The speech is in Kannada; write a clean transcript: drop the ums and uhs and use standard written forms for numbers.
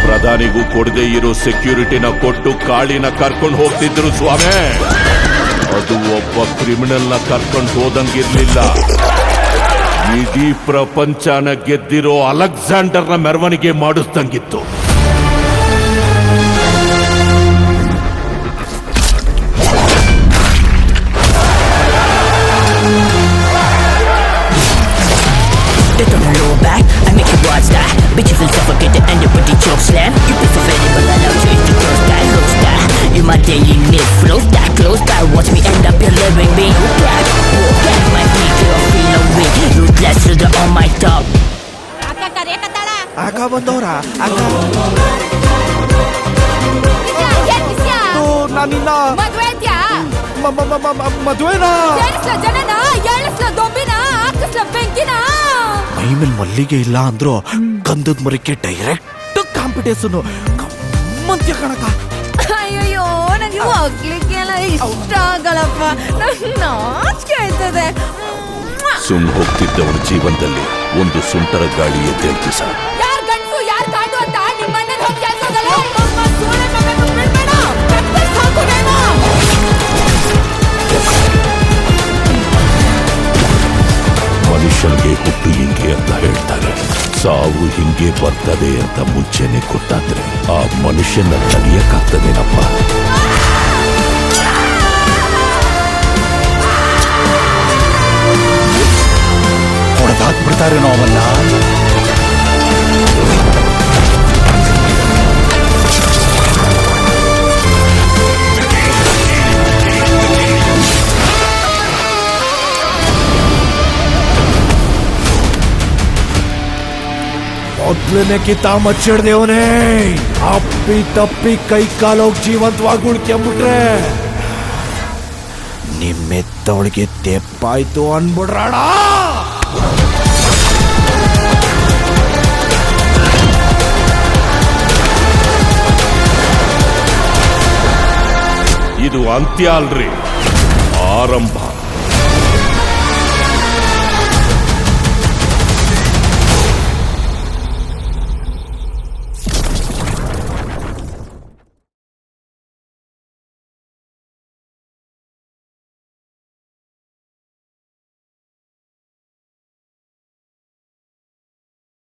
ಪ್ರಧಾನಿಗೂ ಕೊಡದೇ ಇರೋ ಸೆಕ್ಯೂರಿಟಿನ ಕೊಟ್ಟು ಕಾಳಿನ ಕರ್ಕೊಂಡು ಹೋಗ್ತಿದ್ರು ಸ್ವಾಮಿ. ಅದು ಒಬ್ಬ ಕ್ರಿಮಿನಲ್ನ ಕರ್ಕೊಂಡು ಹೋದಂಗಿರ್ಲಿಲ್ಲ, ಇಡೀ ಪ್ರಪಂಚನ ಗೆದ್ದಿರೋ ಅಲೆಕ್ಸಾಂಡರ್ನ ಮೆರವಣಿಗೆ ಮಾಡಿಸ್ದಂಗಿತ್ತು. Bitch, you feel suffocated and your body choke slam. You piece of animal, I love you, you close that, close that. You my daily need, close that. Watch me end up, you're living me. You black, my peak, you feel away. You blessed to the on my top. Aka ಬಂದವರ ಅಕ್ಕ ನಾನಿನ್ನ ಮದುವೆನಾ ಮೈ ಮೇಲೆ ಮಲ್ಲಿಗೆ ಇಲ್ಲ ಅಂದ್ರು ಗಂಧದ ಮರಕ್ಕೆ ಡೈರೆಕ್ಟ್ ಕಾಂಪಿಟೇಷನ್ ಕಮ್ಮಂತ್ಯ ಕಣಕ. ಅಯ್ಯೋ ನನಗೆ ಹೋಗ್ಲಿಕ್ಕೆಲ್ಲ ಇಷ್ಟ ಆಗಲ್ಲಪ್ಪ, ನಾಚಿಕೆ ಆಯ್ತದೆ. ಸುಮ್ ಹೋಗ್ತಿದ್ದವನ ಜೀವನದಲ್ಲಿ ಒಂದು ಸುಂಟರ ಗಾಳಿ ಎದ್ದೇಳ್ತು ಸರ್. ಯಾರ್ ಗಂಡ್ಸು ಯಾರ್ ಕಾಡು ಅಂತ ನಿಮ್ಮನ್ನ ಹೋಗಿ ಕೇಳ್ಸೋದಲ್ಲ. ಮನುಷ್ಯನಿಗೆ ಹುಟ್ಟು ಹಿಂಗೆ ಅಂತ ಹೇಳ್ತಾರೆ, ಸಾವು ಹಿಂಗೆ ಬರ್ತದೆ ಅಂತ ಮುಂಚೆನೆ ಗೊತ್ತಾದ್ರೆ ಆ ಮನುಷ್ಯನ ತಡೆಯಕ್ಕಾಗ್ತದೇನಪ್ಪ. ಹೊಡೆದಾಕ್ಬಿಡ್ತಾರೇನೋ ಅವನ್ನ. ಮೊದ್ಲನೇ ಕಿತ್ತ ಮಚ್ಚಿಡ್ದೇವನೇ, ಅಪ್ಪಿ ತಪ್ಪಿ ಕೈ ಕಾಲೋಗಿ ಜೀವಂತವಾಗಿ ಉಳ್ಕೊಂಬಿಟ್ರೆ ನಿಮ್ಮೆತ್ತವಳಿಗೆ ತೆಪ್ಪಾಯ್ತು ಅನ್ಬಿಡ್ರಾಡ. ಇದು ಅಂತ್ಯ ಅಲ್ರಿ, ಆರಂಭ.